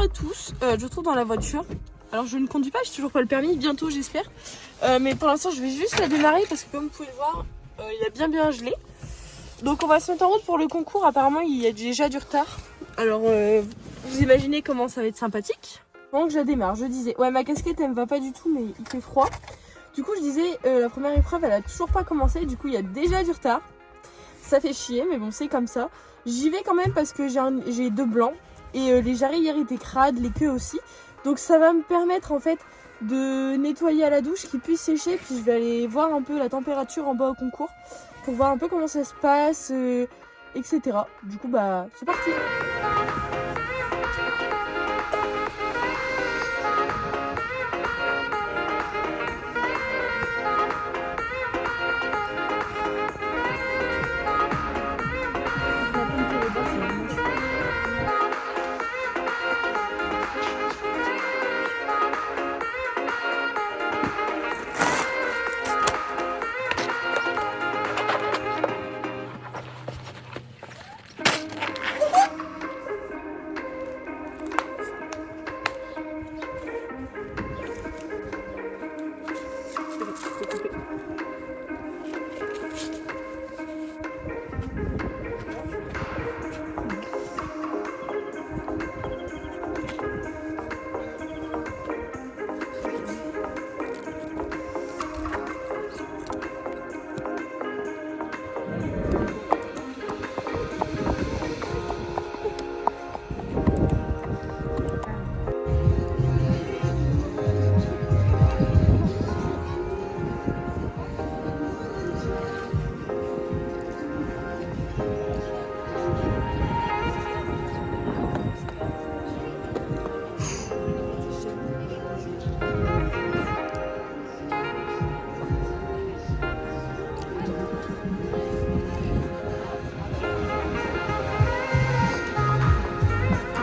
à tous, je retrouve dans la voiture. Alors je ne conduis pas, j'ai toujours pas le permis, bientôt j'espère. Mais pour l'instant je vais juste la démarrer parce que comme vous pouvez le voir, il a bien gelé. Donc on va se mettre en route pour le concours, apparemment il y a déjà du retard. Alors vous imaginez comment ça va être sympathique. Pendant que je la démarre, je disais, ouais ma casquette elle me va pas du tout mais il fait froid. Du coup je disais, la première épreuve elle a toujours pas commencé, du coup il y a déjà du retard. Ça fait chier mais bon c'est comme ça. J'y vais quand même parce que j'ai 2 blancs. Et les jarrets hier étaient crades, les queues aussi. Donc ça va me permettre en fait de nettoyer à la douche, qu'ils puissent sécher. Puis je vais aller voir un peu la température en bas au concours pour voir un peu comment ça se passe, etc. Du coup bah c'est parti.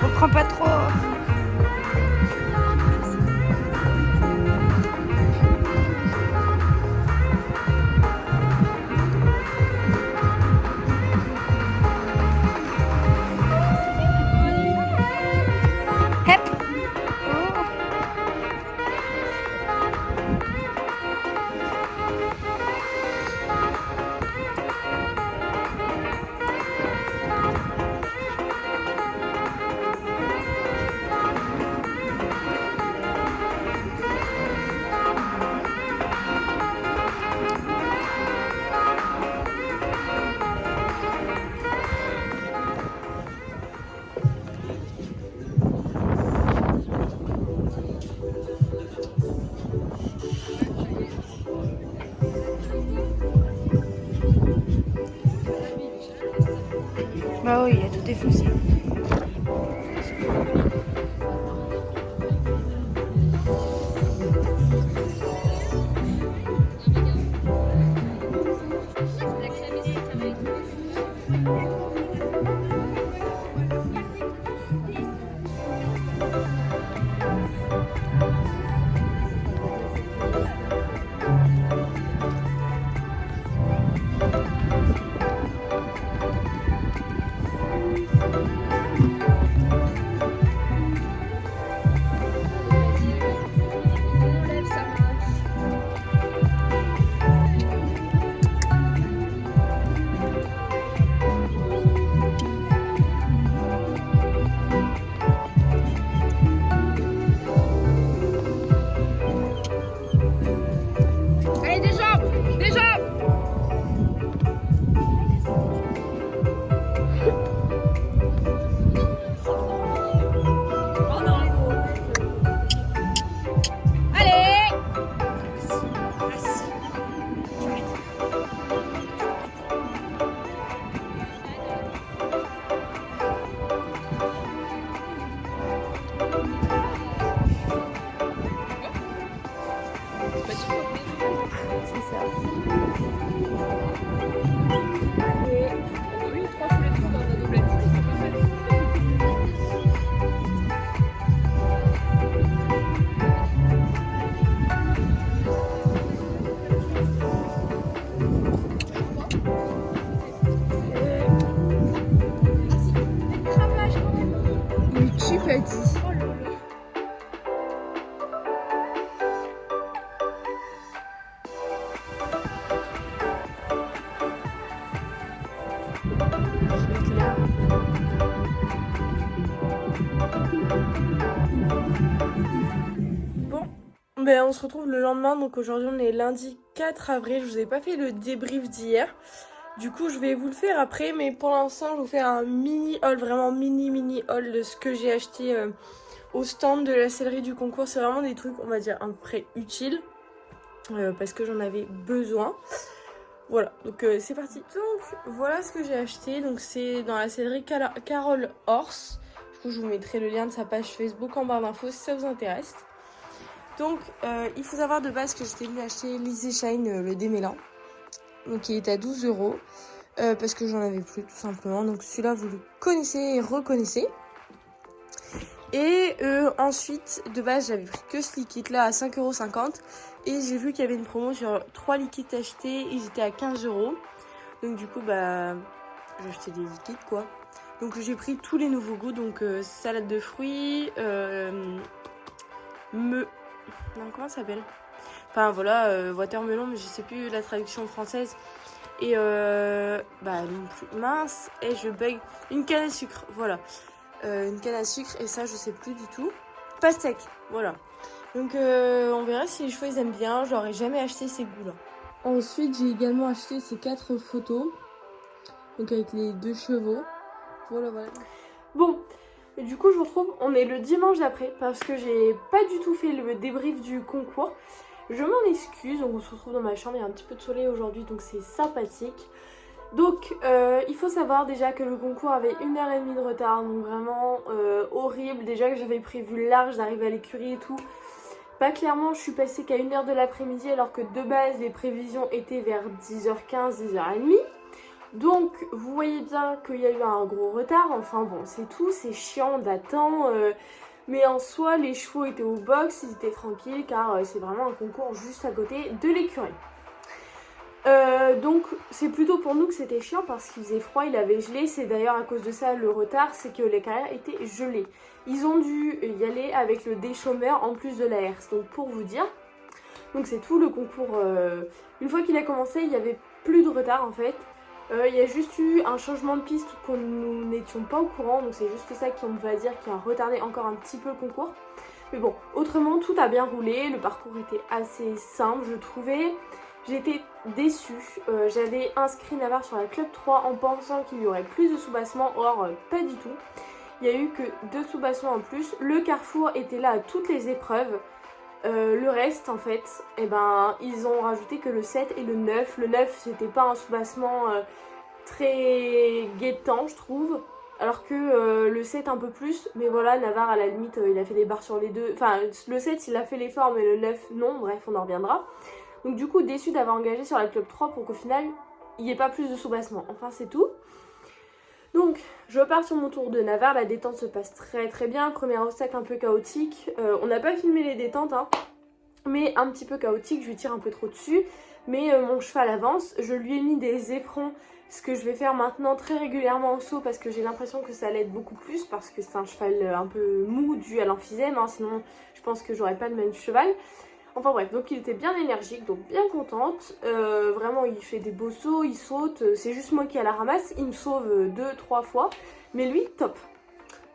Reprends pas trop. Bah oui, il a tout défaussé. Tu as dit. Ben, on se retrouve le lendemain, donc aujourd'hui on est lundi 4 avril, je vous ai pas fait le débrief d'hier. Du coup je vais vous le faire après, mais pour l'instant je vais vous faire un mini haul, vraiment mini haul de ce que j'ai acheté au stand de la sellerie du concours. C'est vraiment des trucs, on va dire, à peu près utiles, parce que j'en avais besoin. Voilà, donc c'est parti. Donc voilà ce que j'ai acheté, donc c'est dans la sellerie Carole Horse. Du coup je vous mettrai le lien de sa page Facebook en barre d'infos si ça vous intéresse. Donc il faut savoir de base que j'étais venue acheter l'Easy Shine, le démêlant. Donc il est à 12 € parce que j'en avais plus tout simplement. Donc celui-là vous le connaissez et reconnaissez. Et ensuite de base j'avais pris que ce liquide là à 5,50 € et j'ai vu qu'il y avait une promo sur 3 liquides achetés, ils étaient à 15 €. Donc du coup bah j'ai acheté des liquides quoi. Donc j'ai pris tous les nouveaux goûts, donc salade de fruits, non, comment ça s'appelle? Enfin voilà, watermelon, mais je sais plus la traduction française. Et bah non plus, mince, et je bug. Une canne à sucre, voilà. Une canne à sucre, et ça je sais plus du tout. Pastèque, voilà. Donc on verra si les chevaux ils aiment bien. J'aurais jamais acheté ces goûts là. Ensuite j'ai également acheté ces 4 photos. Donc avec les 2 chevaux. Voilà. Bon. Et du coup je vous retrouve, on est le dimanche d'après parce que j'ai pas du tout fait le débrief du concours. Je m'en excuse, donc on se retrouve dans ma chambre, il y a un petit peu de soleil aujourd'hui donc c'est sympathique. Donc il faut savoir déjà que le concours avait 1h30 de retard, donc vraiment horrible. Déjà que j'avais prévu large d'arriver à l'écurie et tout. Pas clairement, je suis passée qu'à 1h de l'après-midi alors que de base les prévisions étaient vers 10h15, 10h30. Donc vous voyez bien qu'il y a eu un gros retard, enfin bon c'est tout, c'est chiant d'attendre, mais en soi les chevaux étaient au box, ils étaient tranquilles car c'est vraiment un concours juste à côté de l'écurie. Donc c'est plutôt pour nous que c'était chiant parce qu'il faisait froid, il avait gelé, c'est d'ailleurs à cause de ça le retard, c'est que les carrières étaient gelées. Ils ont dû y aller avec le déchômeur en plus de la herse, donc pour vous dire. Donc c'est tout le concours, une fois qu'il a commencé il n'y avait plus de retard en fait. Il y a juste eu un changement de piste qu'on nous n'étions pas au courant, donc c'est juste ça qui, on va dire, qui a retardé encore un petit peu le concours. Mais bon, autrement tout a bien roulé, le parcours était assez simple je trouvais. J'étais déçue, j'avais inscrit Navarre sur la club 3 en pensant qu'il y aurait plus de sous-bassements, or pas du tout. Il n'y a eu que 2 sous-bassements en plus, le Carrefour était là à toutes les épreuves. Le reste en fait, eh ben, ils ont rajouté que le 7 et le 9. Le 9 c'était pas un soubassement très guettant je trouve. Alors que le 7 un peu plus. Mais voilà, Navarre à la limite il a fait des barres sur les deux. Enfin le 7 il a fait l'effort mais le 9 non, bref on en reviendra. Donc du coup déçu d'avoir engagé sur la club 3 pour qu'au final il n'y ait pas plus de soubassement. Enfin c'est tout. Donc je repars sur mon tour de Navarre, la détente se passe très bien, premier obstacle un peu chaotique, on n'a pas filmé les détentes hein, mais un petit peu chaotique, je lui tire un peu trop dessus, mais mon cheval avance, je lui ai mis des éperons, ce que je vais faire maintenant très régulièrement en saut parce que j'ai l'impression que ça l'aide beaucoup plus parce que c'est un cheval un peu mou dû à l'emphysème, hein, sinon je pense que j'aurais pas le même cheval. Enfin bref, donc il était bien énergique, donc bien contente. Vraiment, il fait des beaux sauts, il saute. C'est juste moi qui à la ramasse. Il me sauve 2-3 fois. Mais lui, top.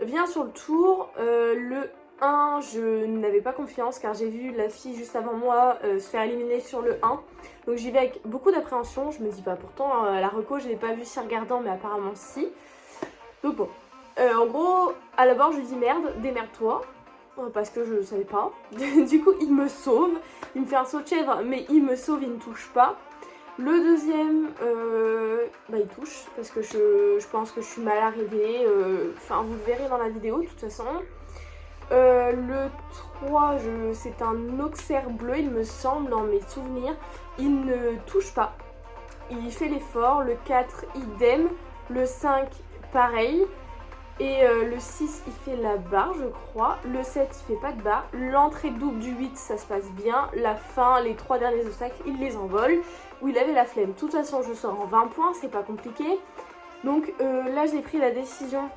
Vient sur le tour. Le 1, je n'avais pas confiance car j'ai vu la fille juste avant moi se faire éliminer sur le 1. Donc j'y vais avec beaucoup d'appréhension. Je me dis pas, pourtant la reco, je l'ai pas vue si regardant, mais apparemment si. Donc bon. En gros, à la barre, je lui dis merde, démerde-toi. Parce que je ne savais pas. Du coup il me sauve, il me fait un saut de chèvre mais il me sauve, il ne touche pas. Le deuxième bah il touche parce que je pense que je suis mal arrivée, enfin vous le verrez dans la vidéo de toute façon. Le 3 c'est un auxerre bleu il me semble dans mes souvenirs, il ne touche pas, il fait l'effort. Le 4 idem, le 5 pareil. Et le 6 il fait la barre je crois, le 7 il fait pas de barre, l'entrée double du 8 ça se passe bien, la fin, les 3 derniers obstacles il les envole, où il avait la flemme. De toute façon je sors en 20 points, c'est pas compliqué. Donc là j'ai pris la décision,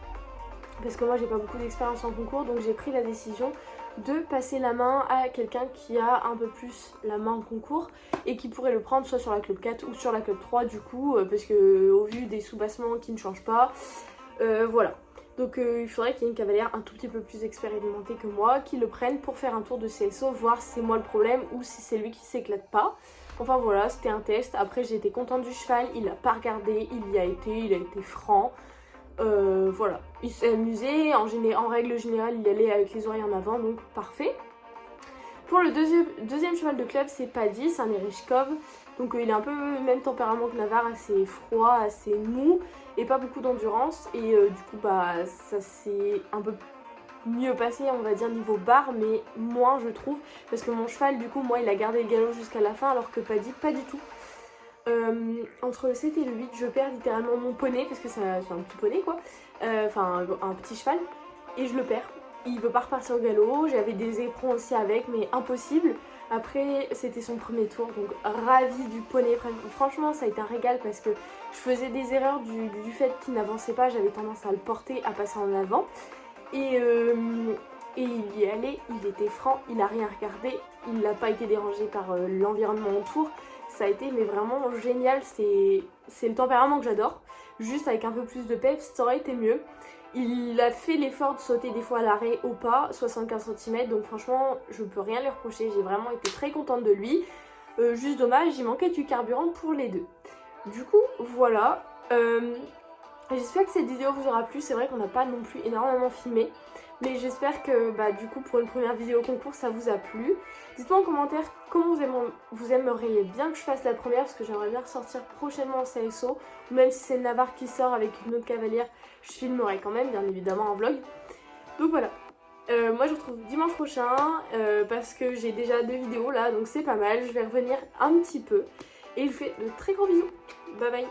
parce que moi j'ai pas beaucoup d'expérience en concours, donc j'ai pris la décision de passer la main à quelqu'un qui a un peu plus la main en concours et qui pourrait le prendre soit sur la club 4 ou sur la club 3 du coup, parce que au vu des sous-bassements qui ne changent pas, voilà. Donc il faudrait qu'il y ait une cavalière un tout petit peu plus expérimentée que moi qui le prenne pour faire un tour de CSO, voir si c'est moi le problème ou si c'est lui qui s'éclate pas. Enfin voilà, c'était un test. Après j'ai été contente du cheval, il a pas regardé, il a été franc. Voilà, il s'est amusé, en règle générale il allait avec les oreilles en avant, donc parfait. Pour le deuxième cheval de club, c'est Paddy, c'est un Ereshkov. Donc il a un peu le même tempérament que Navarre, assez froid, assez mou et pas beaucoup d'endurance. Et du coup bah ça s'est un peu mieux passé, on va dire niveau barre, mais moins je trouve. Parce que mon cheval du coup moi il a gardé le galop jusqu'à la fin alors que Paddy pas du tout. Entre le 7 et le 8 je perds littéralement mon poney parce que c'est un petit poney quoi. Enfin un petit cheval et je le perds. Il veut pas repartir au galop, j'avais des éperons aussi avec mais impossible. Après c'était son premier tour donc ravie du poney, franchement ça a été un régal parce que je faisais des erreurs du fait qu'il n'avançait pas, j'avais tendance à le porter, à passer en avant et il y allait, il était franc, il a rien regardé, il n'a pas été dérangé par l'environnement autour. Ça a été mais vraiment génial, c'est le tempérament que j'adore, juste avec un peu plus de peps ça aurait été mieux. Il a fait l'effort de sauter des fois à l'arrêt au pas, 75 cm, donc franchement je peux rien lui reprocher, j'ai vraiment été très contente de lui. Juste dommage, il manquait du carburant pour les deux. Du coup voilà, j'espère que cette vidéo vous aura plu, c'est vrai qu'on n'a pas non plus énormément filmé. Mais j'espère que bah, du coup pour une première vidéo concours ça vous a plu. Dites-moi en commentaire comment vous aimeriez bien que je fasse la première parce que j'aimerais bien ressortir prochainement en CSO. Ou même si c'est le Navarre qui sort avec une autre cavalière, je filmerai quand même bien évidemment en vlog. Donc voilà. Moi je vous retrouve dimanche prochain parce que j'ai déjà 2 vidéos là donc c'est pas mal. Je vais revenir un petit peu et je vous fais de très gros bisous. Bye bye.